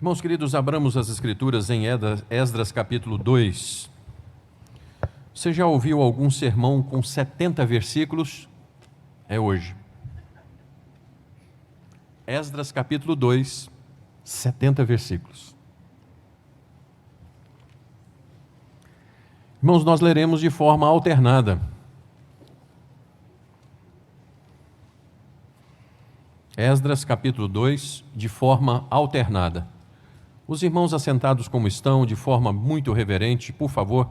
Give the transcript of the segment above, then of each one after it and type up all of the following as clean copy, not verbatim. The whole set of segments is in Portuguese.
Irmãos queridos, abramos as Escrituras em Esdras capítulo 2. Você já ouviu algum sermão com 70 versículos? É hoje. Esdras capítulo 2, 70 versículos. Irmãos, nós leremos de forma alternada. Esdras capítulo 2, de forma alternada. Os irmãos assentados como estão, de forma muito reverente, por favor.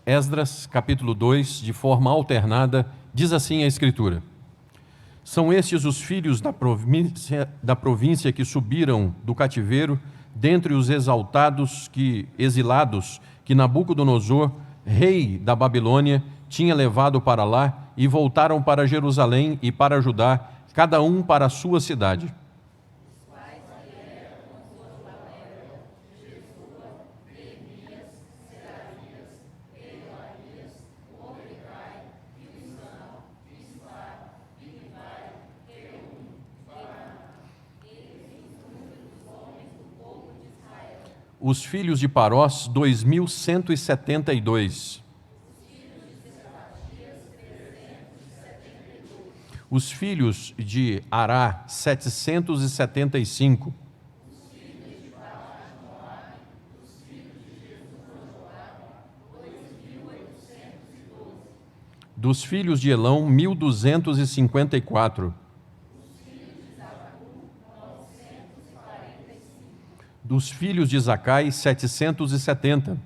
Esdras, capítulo 2, de forma alternada, diz assim a Escritura: São estes os filhos da província que subiram do cativeiro, dentre os exilados que Nabucodonosor, rei da Babilônia, tinha levado para lá, e voltaram para Jerusalém e para Judá, cada um para a sua cidade. Os filhos de Parós, 2.172. Os filhos de Ará, 775. Dos filhos de Elão, 1.254. Dos filhos de Zacai, 770.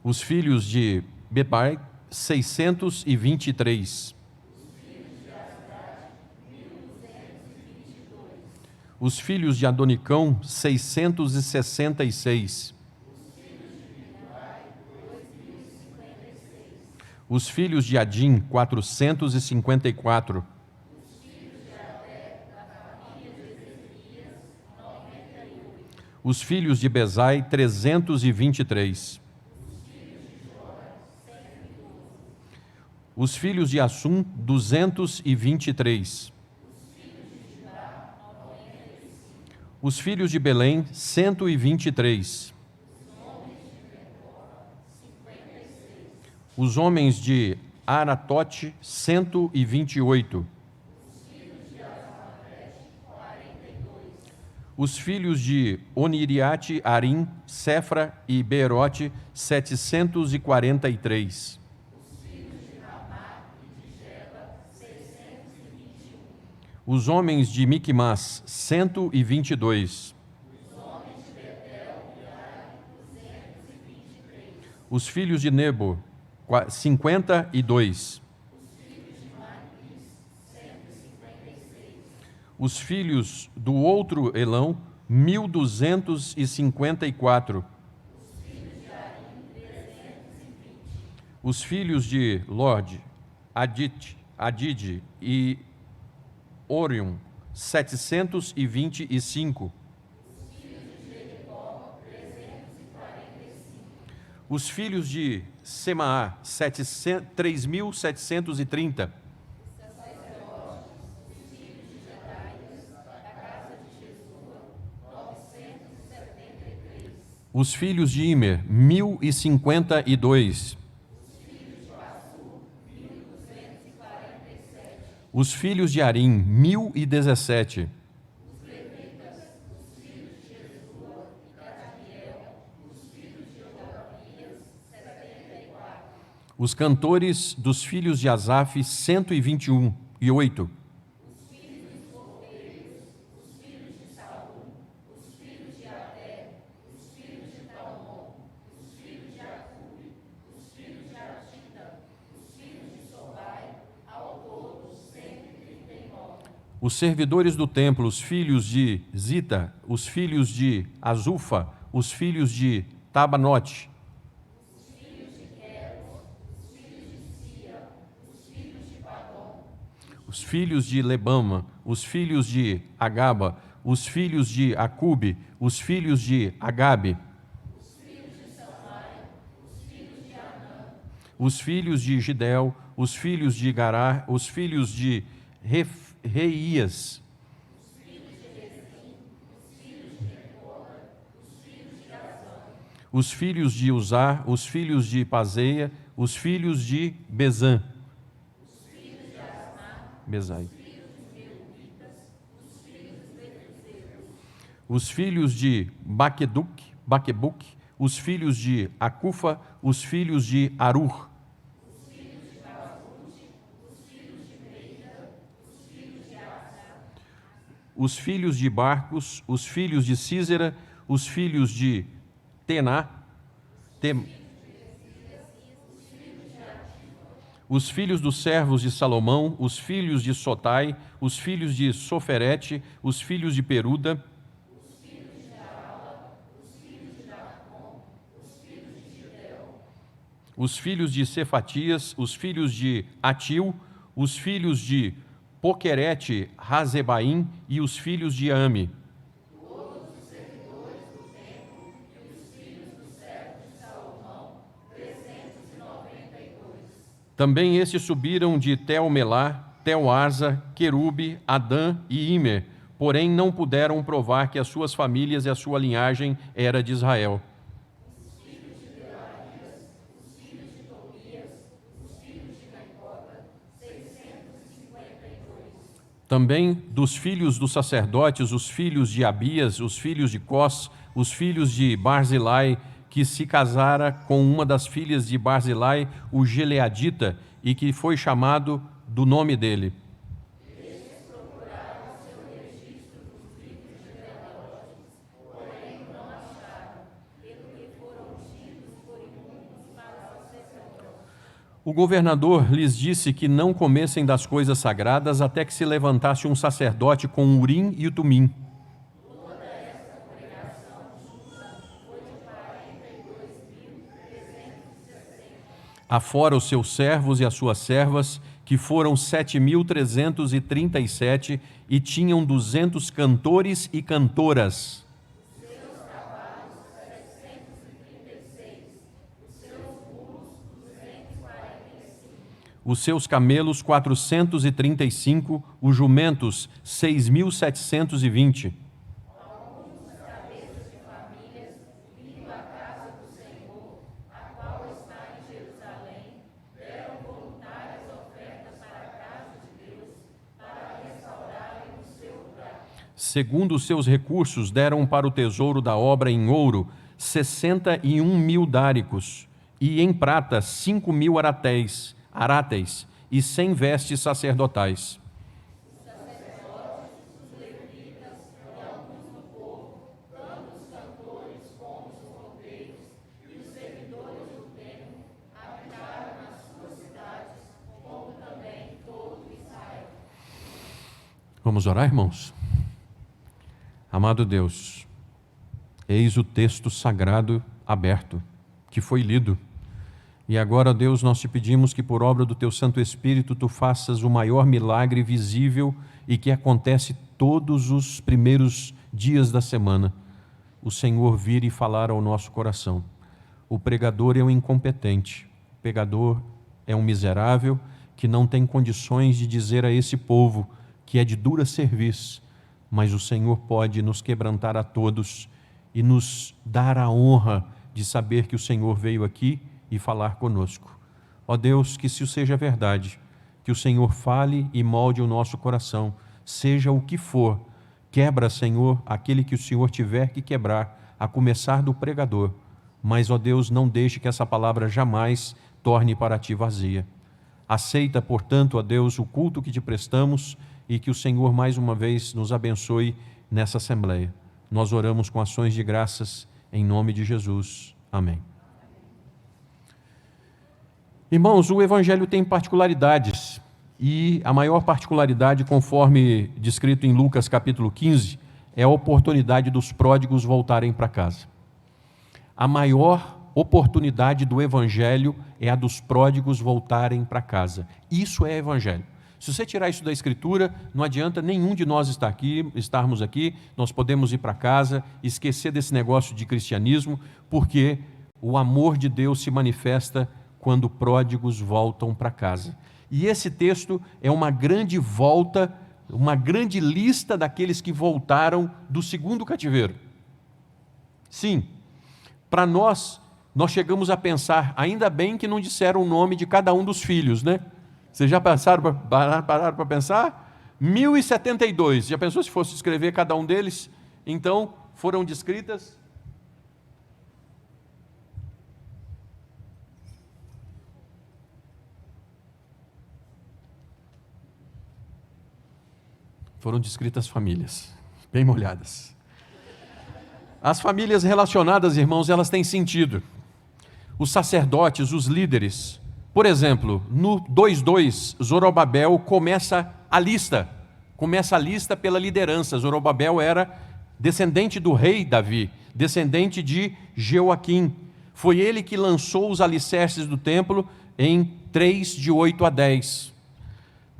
Os filhos de Bebai, 623. Os filhos de Adonicão, 666. Os filhos de Adim, 454. Os filhos de Bezai, 323. Os filhos de Assum, 223. Os filhos de Belém, 123. Os homens de Anatote, 128. Os filhos de Oniriate, Arim, Sefra e Beerote, 743. Os homens de Miquimás, 122. Os filhos de Nebo, 52. Os filhos do outro Elão, 1.254. Os filhos de Lod, Adid e Orion, 725. Os filhos de Semaá, 3.730. Os filhos de Imer, 1.052. Os filhos de Arim, 1.017. Os cantores dos filhos de Asaf, 128. Os servidores do templo, os filhos de Zita, os filhos de Azufa, os filhos de Tabanote. Os filhos de Lebama, os filhos de Agaba, os filhos de Acube, os filhos de Agabe. os filhos de Gidel, os filhos de Gará, os filhos de Reías, os filhos de Uzá, os filhos de Paseia, os filhos de Bezã, Bezai, os filhos de Baquebuc, os filhos de Acufa, os filhos de Arur, os filhos de Barcos, os filhos de Císera, os filhos de Tená, os filhos dos servos de Salomão, os filhos de Sotai, os filhos de Soferete, os filhos de Peruda, os filhos de Cefatias, os filhos de Atil, os filhos de Poquerete Razebaim e os filhos de Ami. Também estes subiram de Tel-Melá, Tel-Arza, Querube, Adã e Imer, porém não puderam provar que as suas famílias e a sua linhagem era de Israel. Também dos filhos dos sacerdotes, os filhos de Abias, os filhos de Cós, os filhos de Barzilai, que se casara com uma das filhas de Barzilai, o Gileadita, e que foi chamado do nome dele. O governador lhes disse que não comessem das coisas sagradas até que se levantasse um sacerdote com o Urim e o Tumim. Afora os seus servos e as suas servas, que foram 7.337, e tinham 200 cantores e cantoras. Os seus camelos 435, os jumentos 6.720. Segundo os seus recursos, deram para o tesouro da obra em ouro 61.000 dáricos, e em prata 5.000 aráteis e 100 vestes sacerdotais. Vamos orar, irmãos? Amado Deus, eis o texto sagrado aberto, que foi lido. E agora, Deus, nós te pedimos que por obra do Teu Santo Espírito Tu faças o maior milagre visível e que acontece todos os primeiros dias da semana. O Senhor vir e falar ao nosso coração. O pregador é um incompetente, o pregador é um miserável que não tem condições de dizer a esse povo que é de dura serviço, mas o Senhor pode nos quebrantar a todos e nos dar a honra de saber que o Senhor veio aqui e falar conosco. Ó Deus, que isso seja verdade, que o Senhor fale e molde o nosso coração, seja o que for. Quebra, Senhor, aquele que o Senhor tiver que quebrar, a começar do pregador. Mas, ó Deus, não deixe que essa palavra jamais torne para ti vazia. Aceita, portanto, ó Deus, o culto que te prestamos e que o Senhor mais uma vez nos abençoe nessa assembleia. Nós oramos com ações de graças em nome de Jesus. Amém. Irmãos, o Evangelho tem particularidades e a maior particularidade, conforme descrito em Lucas capítulo 15, é a oportunidade dos pródigos voltarem para casa. A maior oportunidade do Evangelho é a dos pródigos voltarem para casa. Isso é Evangelho. Se você tirar isso da Escritura, não adianta nenhum de nós estarmos aqui, nós podemos ir para casa, esquecer desse negócio de cristianismo, porque o amor de Deus se manifesta quando pródigos voltam para casa. E esse texto é uma grande volta, uma grande lista daqueles que voltaram do segundo cativeiro. Sim, para nós chegamos a pensar, ainda bem que não disseram o nome de cada um dos filhos, né? Vocês já pararam para pensar? 1072, já pensou se fosse escrever cada um deles? Então, foram descritas... Foram descritas famílias, bem molhadas. As famílias relacionadas, irmãos, elas têm sentido. Os sacerdotes, os líderes. Por exemplo, no 2:2, Zorobabel começa a lista pela liderança. Zorobabel era descendente do rei Davi, descendente de Jeoaquim. Foi ele que lançou os alicerces do templo em 3, de 8 a 10.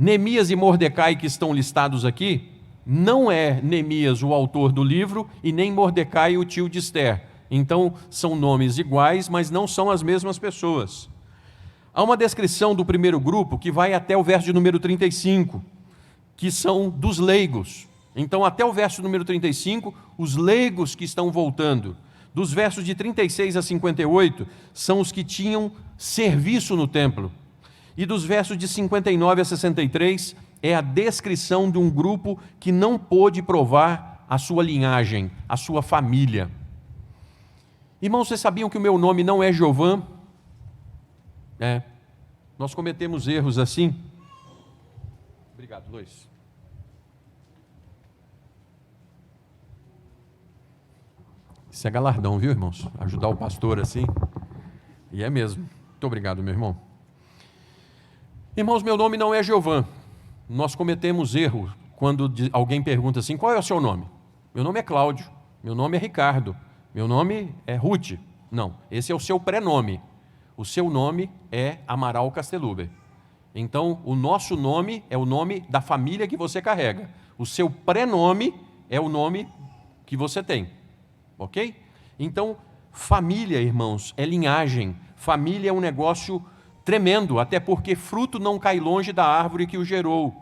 Neemias e Mordecai, que estão listados aqui, não é Neemias o autor do livro e nem Mordecai o tio de Esther. Então, são nomes iguais, mas não são as mesmas pessoas. Há uma descrição do primeiro grupo que vai até o verso de número 35, que são dos leigos. Então, até o verso número 35, os leigos que estão voltando. Dos versos de 36 a 58, são os que tinham serviço no templo. E dos versos de 59 a 63, é a descrição de um grupo que não pôde provar a sua linhagem, a sua família. Irmãos, vocês sabiam que o meu nome não é Jovã? Nós cometemos erros assim. Obrigado, Luiz. Isso é galardão, viu, irmãos? Ajudar o pastor assim. E é mesmo. Muito obrigado, meu irmão. Irmãos, meu nome não é Jovã. Nós cometemos erro quando alguém pergunta assim, qual é o seu nome? Meu nome é Cláudio, meu nome é Ricardo, meu nome é Ruth. Não, esse é o seu pré-nome. O seu nome é Amaral Casteluber. Então, o nosso nome é o nome da família que você carrega. O seu pré-nome é o nome que você tem. Ok? Então, família, irmãos, é linhagem. Família é um negócio tremendo, até porque fruto não cai longe da árvore que o gerou.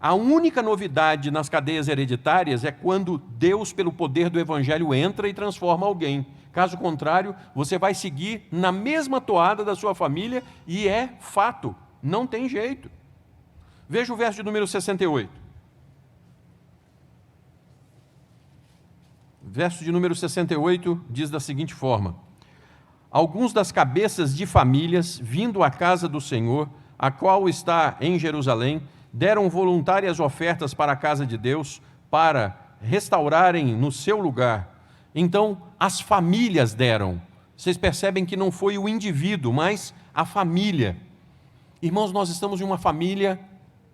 A única novidade nas cadeias hereditárias é quando Deus, pelo poder do Evangelho, entra e transforma alguém. Caso contrário, você vai seguir na mesma toada da sua família e é fato, não tem jeito. Veja o verso de número 68. Verso de número 68 diz da seguinte forma: alguns das cabeças de famílias, vindo à casa do Senhor, a qual está em Jerusalém, deram voluntárias ofertas para a casa de Deus, para restaurarem no seu lugar. Então, as famílias deram. Vocês percebem que não foi o indivíduo, mas a família. Irmãos, nós estamos em uma família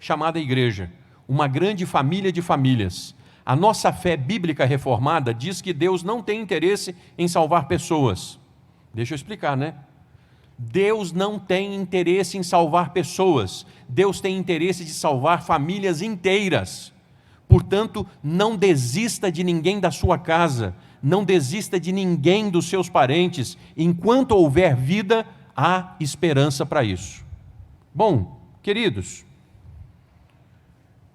chamada igreja, uma grande família de famílias. A nossa fé bíblica reformada diz que Deus não tem interesse em salvar pessoas. Deixa eu explicar, né? Deus não tem interesse em salvar pessoas. Deus tem interesse de salvar famílias inteiras. Portanto, não desista de ninguém da sua casa, não desista de ninguém dos seus parentes. Enquanto houver vida, há esperança para isso. Bom, queridos,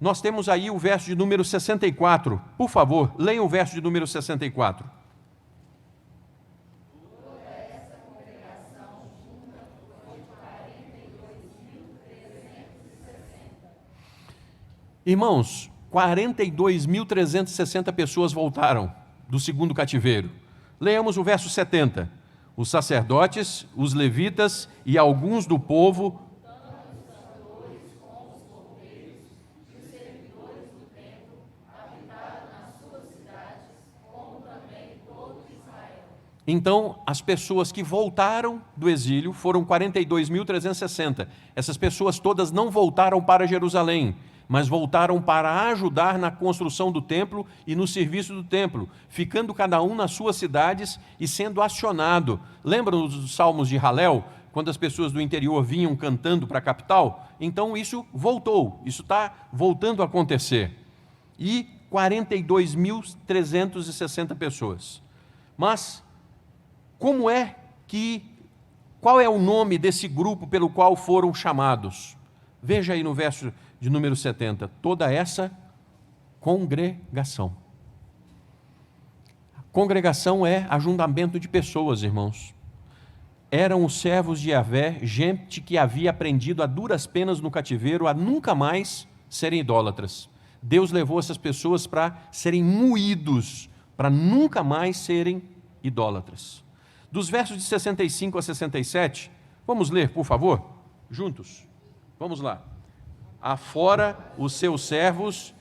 nós temos aí o verso de número 64. Por favor, leiam o verso de número 64. Irmãos, 42.360 pessoas voltaram do segundo cativeiro. Leamos o verso 70. Os sacerdotes, os levitas e alguns do povo Então, as pessoas que voltaram do exílio foram 42.360. Essas pessoas todas não voltaram para Jerusalém, mas voltaram para ajudar na construção do templo e no serviço do templo, ficando cada um nas suas cidades e sendo acionado. Lembram dos salmos de Halel, quando as pessoas do interior vinham cantando para a capital? Então isso voltou, isso está voltando a acontecer. E 42.360 pessoas. Mas como é que Qual é o nome desse grupo pelo qual foram chamados? Veja aí no verso de número 70, toda essa congregação. Congregação é ajuntamento de pessoas, irmãos. Eram os servos de Yahvé, gente que havia aprendido a duras penas no cativeiro a nunca mais serem idólatras. Deus levou essas pessoas para serem moídos, para nunca mais serem idólatras. Dos versos de 65 a 67, vamos ler, por favor, juntos. Vamos lá. Afora os seus servos.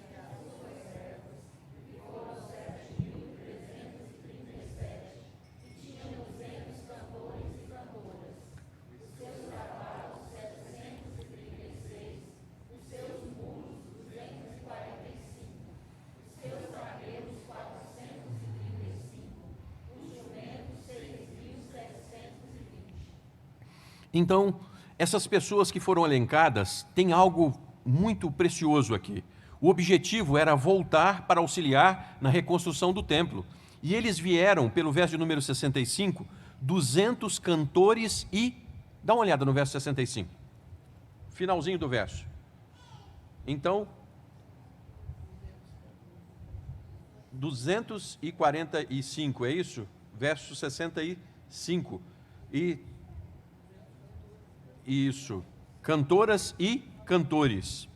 Então, essas pessoas que foram elencadas têm algo muito precioso aqui. O objetivo era voltar para auxiliar na reconstrução do templo. E eles vieram, pelo verso de número 65, 200 cantores e... Dá uma olhada no verso 65. Finalzinho do verso. Então, 245, é isso? Verso 65. Isso, cantoras e cantores.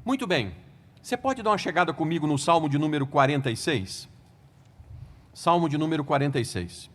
Muito bem, você pode dar uma chegada comigo no Salmo de número 46? Salmo de número 46.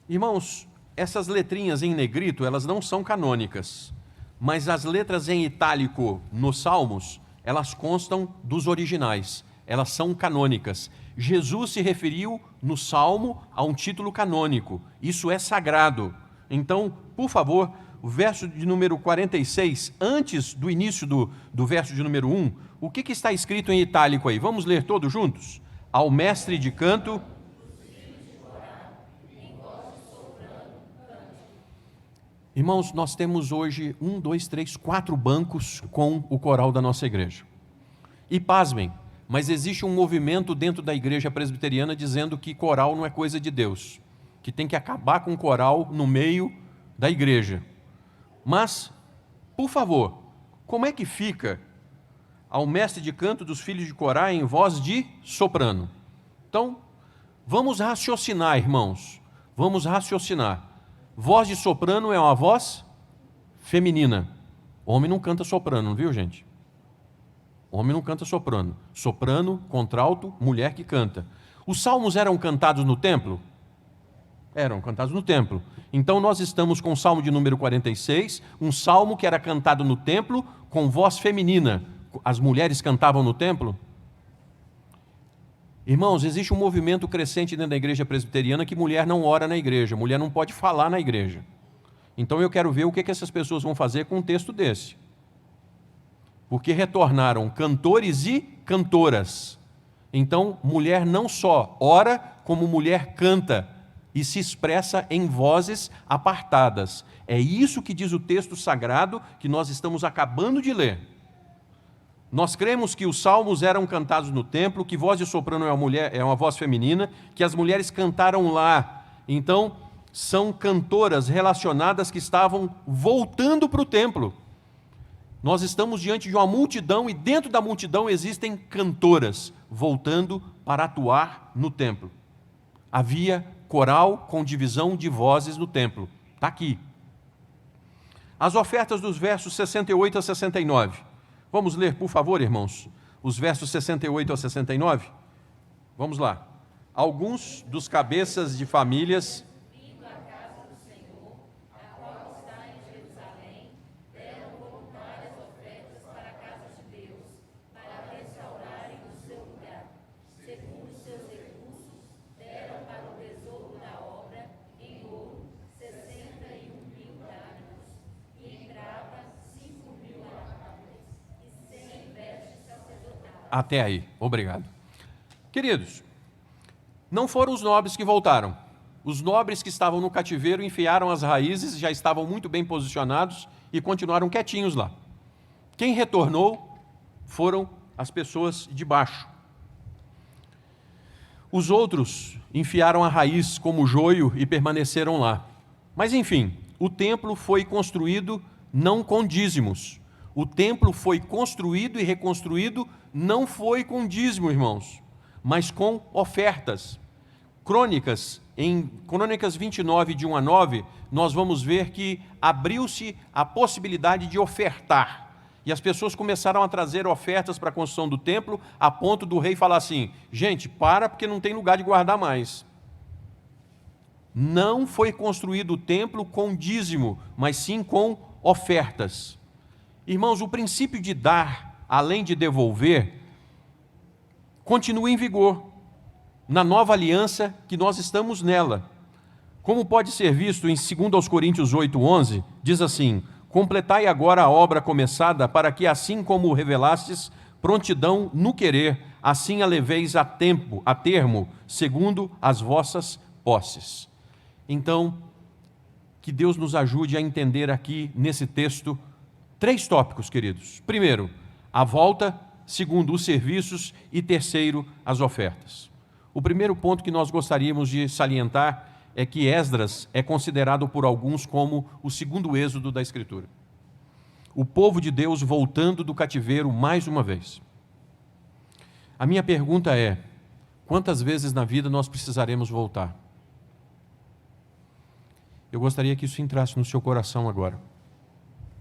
Irmãos, essas letrinhas em negrito, elas não são canônicas, mas as letras em itálico nos Salmos, elas constam dos originais, elas são canônicas. Jesus se referiu no Salmo a um título canônico, isso é sagrado. Então, por favor, o verso de número 46, antes do início do verso de número 1, o que está escrito em itálico aí? Vamos ler todos juntos? Ao mestre de canto. Irmãos, nós temos hoje 1, 2, 3, 4 bancos com o coral da nossa igreja. E pasmem, mas existe um movimento dentro da igreja presbiteriana dizendo que coral não é coisa de Deus, que tem que acabar com o coral no meio da igreja. Mas, por favor, como é que fica ao mestre de canto dos filhos de Corá em voz de soprano? Então, vamos raciocinar, irmãos, vamos raciocinar. Voz de soprano é uma voz feminina. Homem não canta soprano, viu, gente? Homem não canta soprano. Soprano, contralto, mulher que canta. Os salmos eram cantados no templo? Eram cantados no templo. Então nós estamos com o salmo de número 46, um salmo que era cantado no templo com voz feminina. As mulheres cantavam no templo? Irmãos, existe um movimento crescente dentro da igreja presbiteriana que mulher não ora na igreja, mulher não pode falar na igreja. Então eu quero ver o que essas pessoas vão fazer com um texto desse. Porque retornaram cantores e cantoras. Então, mulher não só ora, como mulher canta e se expressa em vozes apartadas. É isso que diz o texto sagrado que nós estamos acabando de ler. Nós cremos que os salmos eram cantados no templo, que voz de soprano é uma voz feminina, que as mulheres cantaram lá. Então, são cantoras relacionadas que estavam voltando para o templo. Nós estamos diante de uma multidão e dentro da multidão existem cantoras voltando para atuar no templo. Havia coral com divisão de vozes no templo. Está aqui. As ofertas dos versos 68 a 69. Vamos ler, por favor, irmãos, os versos 68 a 69? Vamos lá. Alguns dos cabeças de famílias... Até aí, obrigado. Queridos, não foram os nobres que voltaram. Os nobres que estavam no cativeiro enfiaram as raízes, já estavam muito bem posicionados e continuaram quietinhos lá. Quem retornou foram as pessoas de baixo. Os outros enfiaram a raiz como joio e permaneceram lá. Mas enfim, o templo foi construído não com dízimos. O templo foi construído e reconstruído não foi com dízimo, irmãos, mas com ofertas. Em Crônicas 29, de 1 a 9, nós vamos ver que abriu-se a possibilidade de ofertar. E as pessoas começaram a trazer ofertas para a construção do templo, a ponto do rei falar assim: gente, para, porque não tem lugar de guardar mais. Não foi construído o templo com dízimo, mas sim com ofertas. Irmãos, o princípio de dar, além de devolver, continua em vigor na nova aliança que nós estamos nela. Como pode ser visto em 2 Coríntios 8:11, diz assim: completai agora a obra começada, para que assim como o revelastes prontidão no querer, assim a leveis a termo, segundo as vossas posses. Então, que Deus nos ajude a entender aqui nesse texto 3 tópicos, queridos. Primeiro, a volta. Segundo, os serviços. E terceiro, as ofertas. O primeiro ponto que nós gostaríamos de salientar é que Esdras é considerado por alguns como o segundo êxodo da Escritura. O povo de Deus voltando do cativeiro mais uma vez. A minha pergunta é: quantas vezes na vida nós precisaremos voltar? Eu gostaria que isso entrasse no seu coração agora.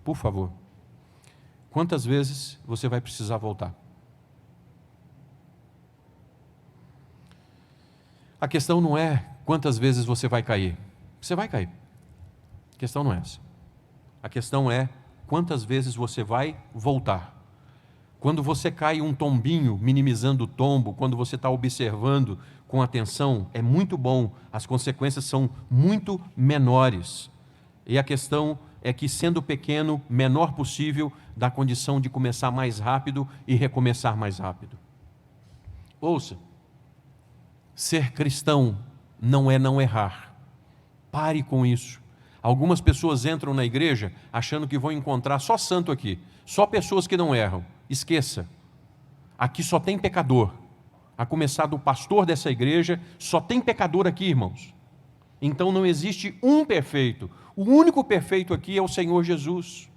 Por favor. Quantas vezes você vai precisar voltar? A questão não é quantas vezes você vai cair. Você vai cair. A questão não é essa. A questão é quantas vezes você vai voltar. Quando você cai um tombinho, minimizando o tombo, quando você está observando com atenção, é muito bom, as consequências são muito menores. E a questão é que, sendo pequeno, menor possível, dá condição de começar mais rápido e recomeçar mais rápido. Ouça, ser cristão não é não errar. Pare com isso. Algumas pessoas entram na igreja achando que vão encontrar só santo aqui, só pessoas que não erram. Esqueça, aqui só tem pecador. A começar do pastor dessa igreja, só tem pecador aqui, irmãos. Então não existe um perfeito. O único perfeito aqui é o Senhor Jesus.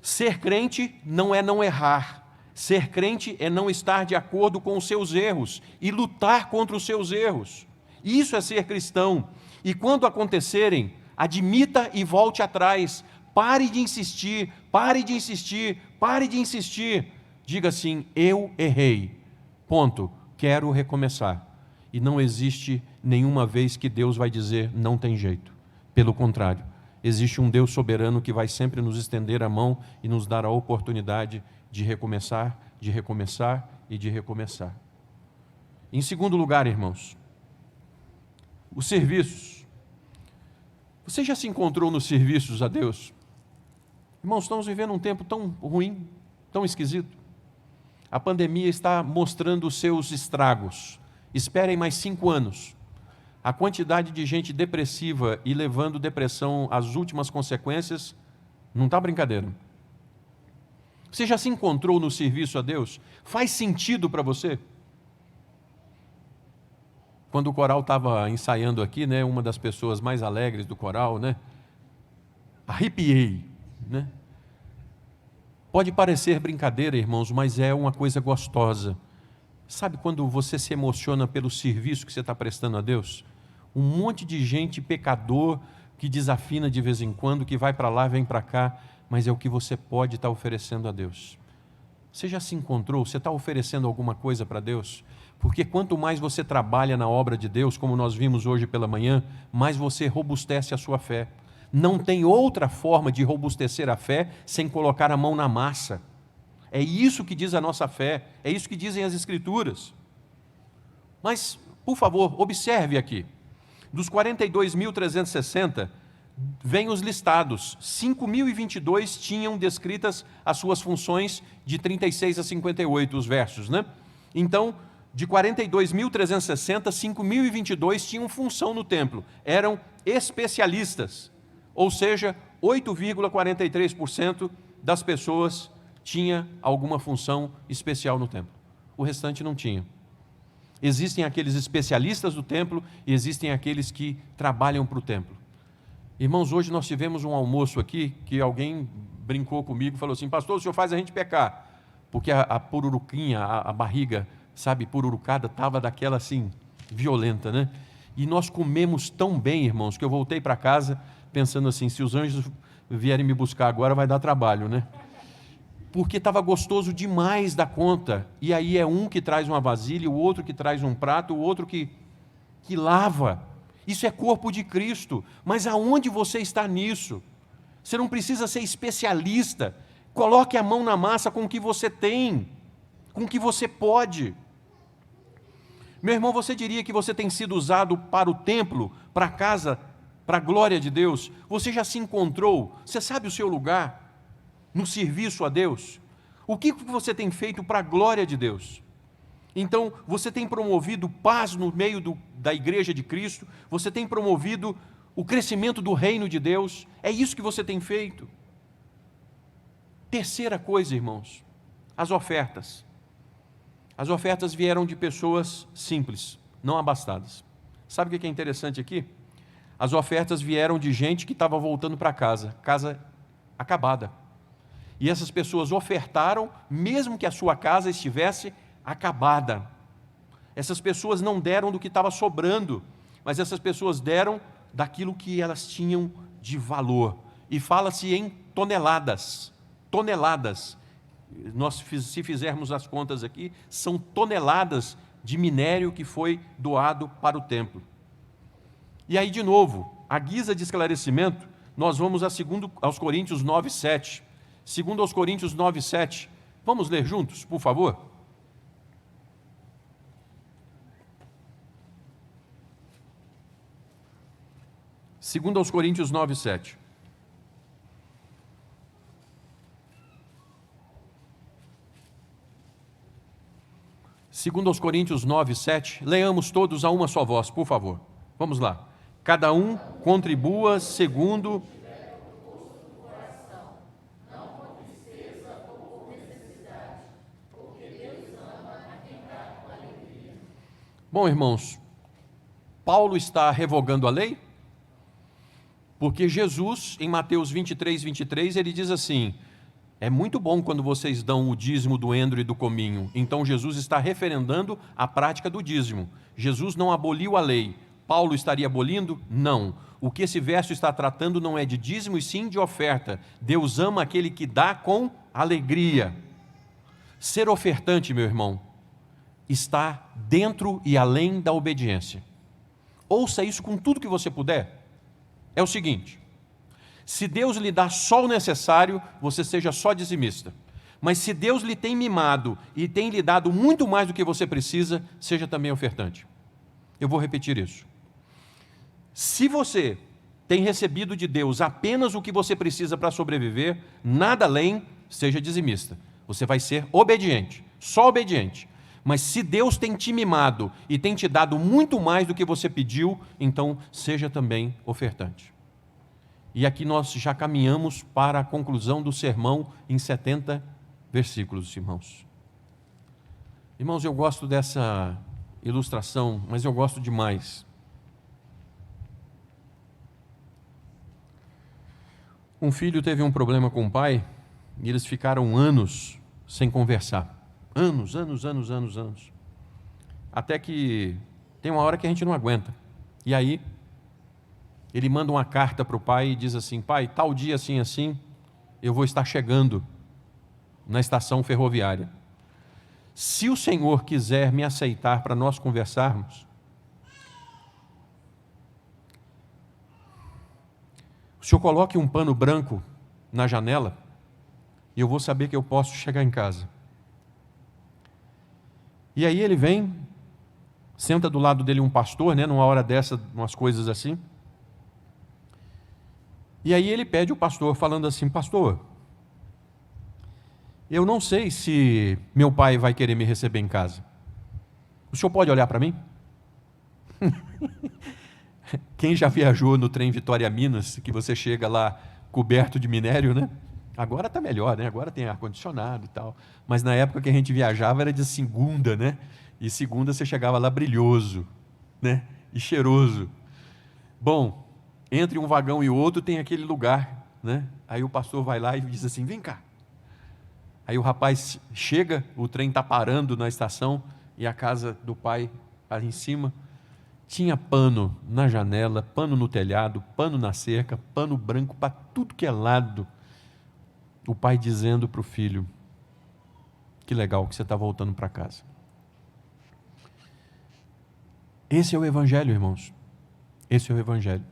Ser crente não é não errar. Ser crente é não estar de acordo com os seus erros e lutar contra os seus erros. Isso é ser cristão. E quando acontecerem, admita e volte atrás. Pare de insistir, pare de insistir, pare de insistir. Diga assim: eu errei. Ponto. Quero recomeçar. E não existe nenhuma vez que Deus vai dizer não tem jeito. Pelo contrário, existe um Deus soberano que vai sempre nos estender a mão e nos dar a oportunidade de recomeçar, de recomeçar e de recomeçar. Em segundo lugar, irmãos, os serviços. Você já se encontrou nos serviços a Deus? Irmãos, estamos vivendo um tempo tão ruim, tão esquisito. A pandemia está mostrando os seus estragos. Esperem mais 5 anos. A quantidade de gente depressiva e levando depressão às últimas consequências, não está brincadeira. Você já se encontrou no serviço a Deus? Faz sentido para você? Quando o coral estava ensaiando aqui, né, uma das pessoas mais alegres do coral, né, arrepiei, né? Pode parecer brincadeira, irmãos, mas é uma coisa gostosa. Sabe quando você se emociona pelo serviço que você está prestando a Deus? Um monte de gente pecador que desafina de vez em quando, que vai para lá, vem para cá, mas é o que você pode estar oferecendo a Deus. Você já se encontrou? Você está oferecendo alguma coisa para Deus? Porque quanto mais você trabalha na obra de Deus, como nós vimos hoje pela manhã, mais você robustece a sua fé. Não tem outra forma de robustecer a fé sem colocar a mão na massa. É isso que diz a nossa fé, é isso que dizem as Escrituras. Mas, por favor, observe aqui. Dos 42.360, vêm os listados. 5.022 tinham descritas as suas funções de 36 a 58, os versos, né? Então, de 42.360, 5.022 tinham função no templo. Eram especialistas. Ou seja, 8,43% das pessoas tinha alguma função especial no templo. O restante não tinha. Existem aqueles especialistas do templo e existem aqueles que trabalham para o templo. Irmãos, hoje nós tivemos um almoço aqui que alguém brincou comigo, falou assim: pastor, o senhor faz a gente pecar, porque a pururuquinha, a barriga, sabe, pururucada, estava daquela assim, violenta, né? E nós comemos tão bem, irmãos, que eu voltei para casa pensando assim: se os anjos vierem me buscar agora vai dar trabalho, né? Porque estava gostoso demais da conta. E aí é um que traz uma vasilha, o outro que traz um prato, o outro que lava. Isso é corpo de Cristo. Mas aonde você está nisso? Você não precisa ser especialista. Coloque a mão na massa com o que você tem, com o que você pode. Meu irmão, você diria que você tem sido usado para o templo, para a casa, para a glória de Deus? Você já se encontrou? Você sabe o seu lugar no serviço a Deus? O que você tem feito para a glória de Deus? Então, você tem promovido paz no meio da igreja de Cristo? Você tem promovido o crescimento do reino de Deus? É isso que você tem feito? Terceira coisa, irmãos, as ofertas. As ofertas vieram de pessoas simples, não abastadas. Sabe o que é interessante aqui? As ofertas vieram de gente que estava voltando para casa acabada. E essas pessoas ofertaram, mesmo que a sua casa estivesse acabada. Essas pessoas não deram do que estava sobrando, mas essas pessoas deram daquilo que elas tinham de valor. E fala-se em toneladas. Toneladas. Se fizermos as contas aqui, são toneladas de minério que foi doado para o templo. E aí, de novo, à guisa de esclarecimento, nós vamos aos Coríntios 9, 7. Segundo aos Coríntios 9, 7. Vamos ler juntos, por favor? Segundo aos Coríntios 9, 7. Segundo aos Coríntios 9, 7. Leamos todos a uma só voz, por favor. Vamos lá. Cada um contribua segundo... Bom, irmãos, Paulo está revogando a lei? Porque Jesus, em Mateus 23, 23, ele diz assim: é muito bom quando vocês dão o dízimo do endro e do cominho. Então Jesus está referendando a prática do dízimo. Jesus não aboliu a lei. Paulo estaria abolindo? Não. O que esse verso está tratando não é de dízimo e sim de oferta. Deus ama aquele que dá com alegria. Ser ofertante, meu irmão, está dentro e além da obediência. Ouça isso com tudo que você puder. É o seguinte: se Deus lhe dá só o necessário, você seja só dizimista. Mas se Deus lhe tem mimado e tem lhe dado muito mais do que você precisa, seja também ofertante. Eu vou repetir isso. Se você tem recebido de Deus apenas o que você precisa para sobreviver, nada além, seja dizimista. Você vai ser obediente, só obediente. Mas se Deus tem te mimado e tem te dado muito mais do que você pediu, então seja também ofertante. E aqui nós já caminhamos para a conclusão do sermão em 70 versículos, irmãos. Irmãos, eu gosto dessa ilustração, mas eu gosto demais. Um filho teve um problema com o pai e eles ficaram anos sem conversar. Anos. Até que tem uma hora que a gente não aguenta. E aí, ele manda uma carta para o pai e diz assim: pai, tal dia assim, assim, eu vou estar chegando na estação ferroviária. Se o Senhor quiser me aceitar para nós conversarmos, o Senhor coloque um pano branco na janela e eu vou saber que eu posso chegar em casa. E aí ele vem, senta do lado dele um pastor, né, numa hora dessa, umas coisas assim. E aí ele pede o pastor, falando assim: pastor, eu não sei se meu pai vai querer me receber em casa. O senhor pode olhar para mim? Quem já viajou no trem Vitória-Minas, que você chega lá coberto de minério, né? Agora está melhor, né? Agora tem ar-condicionado e tal. Mas na época que a gente viajava era de segunda, né? E segunda você chegava lá brilhoso, né? E cheiroso. Bom, entre um vagão e o outro tem aquele lugar, né? Aí o pastor vai lá e diz assim, vem cá. Aí o rapaz chega, o trem está parando na estação e a casa do pai ali em cima tinha pano na janela, pano no telhado, pano na cerca, pano branco para tudo que é lado. O pai dizendo para o filho, que legal que você está voltando para casa. Esse é o Evangelho, irmãos. Esse é o Evangelho.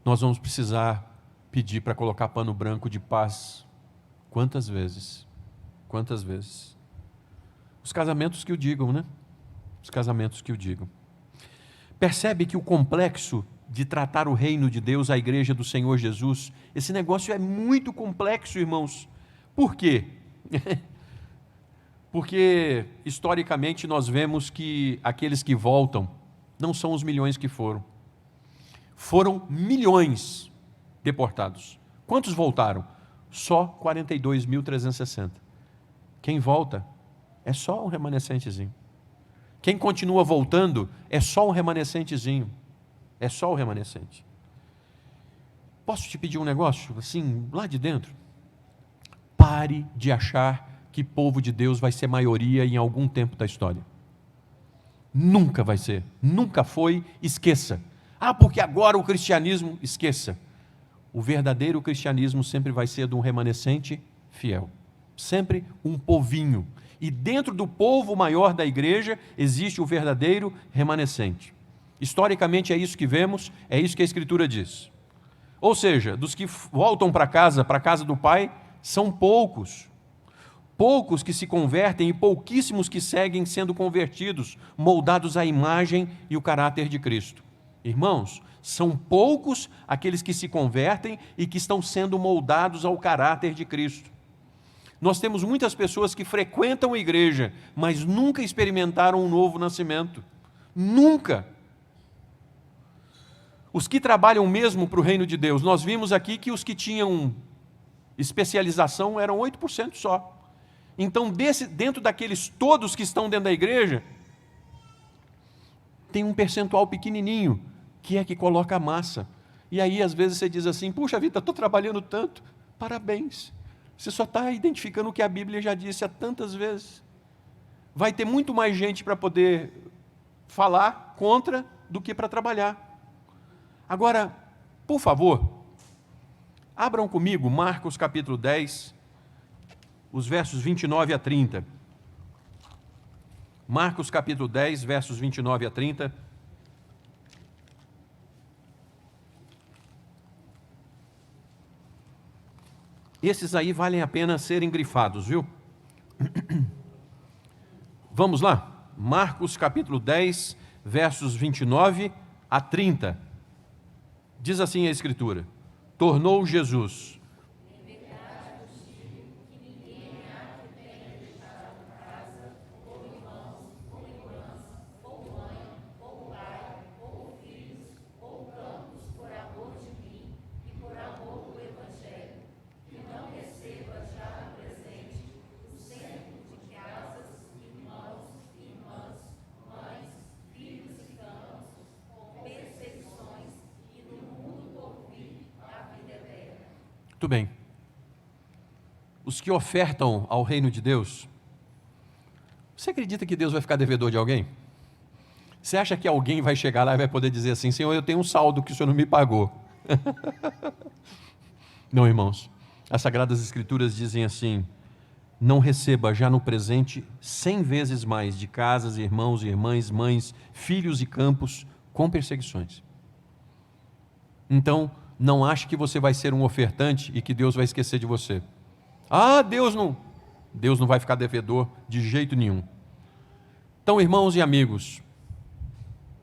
Nós vamos precisar pedir para colocar pano branco de paz. Quantas vezes? Quantas vezes? Os casamentos que o digam, né? Os casamentos que o digam. Percebe que o complexo de tratar o reino de Deus, a igreja do Senhor Jesus, esse negócio é muito complexo, irmãos. Por quê? Porque, historicamente, nós vemos que aqueles que voltam não são os milhões que foram. Foram milhões deportados. Quantos voltaram? Só 42.360. Quem volta é só um remanescentezinho. Quem continua voltando é só um remanescentezinho. É só o remanescente. Posso te pedir um negócio, assim, lá de dentro? Pare de achar que povo de Deus vai ser maioria em algum tempo da história. Nunca vai ser, nunca foi, esqueça. Porque agora o cristianismo, esqueça. O verdadeiro cristianismo sempre vai ser de um remanescente fiel. Sempre um povinho. E dentro do povo maior da igreja existe o verdadeiro remanescente. Historicamente é isso que vemos, é isso que a Escritura diz. Ou seja, dos que voltam para a casa do Pai, são poucos. Poucos que se convertem e pouquíssimos que seguem sendo convertidos, moldados à imagem e o caráter de Cristo. Irmãos, são poucos aqueles que se convertem e que estão sendo moldados ao caráter de Cristo. Nós temos muitas pessoas que frequentam a igreja, mas nunca experimentaram um novo nascimento. Nunca. Os que trabalham mesmo para o reino de Deus, nós vimos aqui que os que tinham especialização eram 8% só. Então, dentro daqueles todos que estão dentro da igreja, tem um percentual pequenininho, que é que coloca a massa. E aí, às vezes, você diz assim, puxa vida, estou trabalhando tanto. Parabéns. Você só está identificando o que a Bíblia já disse há tantas vezes. Vai ter muito mais gente para poder falar contra do que para trabalhar. Agora, por favor, abram comigo Marcos capítulo 10, os versos 29 a 30. Marcos capítulo 10, versos 29 a 30. Esses aí valem a pena serem grifados, viu? Vamos lá? Marcos capítulo 10, versos 29 a 30. Diz assim a Escritura: tornou Jesus. Muito bem. Os que ofertam ao reino de Deus, você acredita que Deus vai ficar devedor de alguém? Você acha que alguém vai chegar lá e vai poder dizer assim, Senhor, eu tenho um saldo que o Senhor não me pagou? Não, irmãos. As Sagradas Escrituras dizem assim, não receba já no presente 100 vezes mais de casas, irmãos e irmãs, mães, filhos e campos, com perseguições. Então, não ache que você vai ser um ofertante e que Deus vai esquecer de você. Deus não vai ficar devedor de jeito nenhum. Então, irmãos e amigos,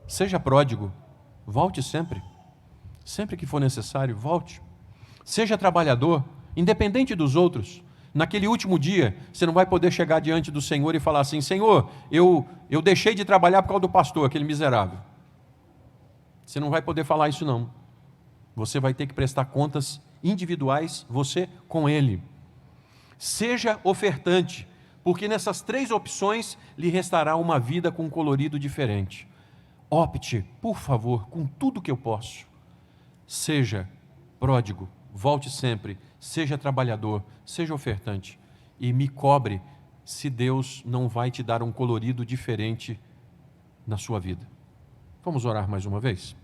seja pródigo, volte sempre. Sempre que for necessário, volte. Seja trabalhador, independente dos outros. Naquele último dia, você não vai poder chegar diante do Senhor e falar assim, Senhor, eu deixei de trabalhar por causa do pastor, aquele miserável. Você não vai poder falar isso não. Você vai ter que prestar contas individuais, você com ele. Seja ofertante, porque nessas 3 opções lhe restará uma vida com um colorido diferente. Opte, por favor, com tudo que eu posso. Seja pródigo, volte sempre, seja trabalhador, seja ofertante e me cobre se Deus não vai te dar um colorido diferente na sua vida. Vamos orar mais uma vez?